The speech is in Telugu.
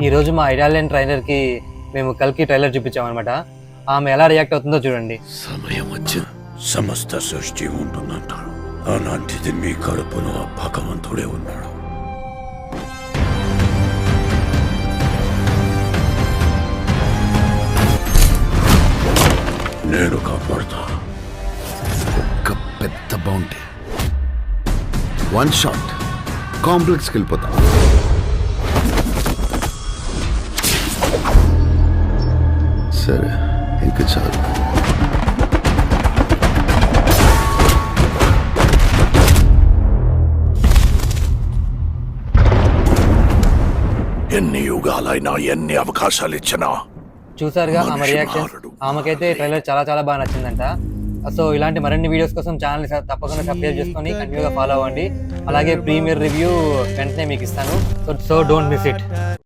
ఈరోజు మా ఇటాలియన్ ట్రైలర్కి మేము కల్కి ట్రైలర్ చూపించామన్నమాట. ఆమె ఎలా రియాక్ట్ అవుతుందో చూడండి. సమయం వచ్చిన సమస్త సృష్టి ఉంటుందంటారు, అలాంటిది మీ కడుపులో ఆ భగవంతుడే ఉన్నాడు. నేను కాపాడుతా. ఒక పెద్ద బౌంటీ, వన్ షాట్ కాంప్లెక్స్కి వెళ్ళిపోతా. సరే, ఇంకా చాలు. ఎన్ని యుగాలైనా ఎన్ని అవకాశాలు ఇచ్చినా చూసారుగా ఆమె మనిషి రియాక్షన్. మారడు. ఆమెకైతే ట్రైలర్ చాలా చాలా బాగా నచ్చిందంట. సో ఇలాంటి మరిన్ని వీడియోస్ కోసం ఛానల్ తప్పకుండా సబ్స్క్రైబ్ చేసుకొని కంటిన్యూగా ఫాలో అవ్వండి. అలాగే ప్రీమియర్ రివ్యూ వెంటనే మీకు ఇస్తాను. So don't miss it.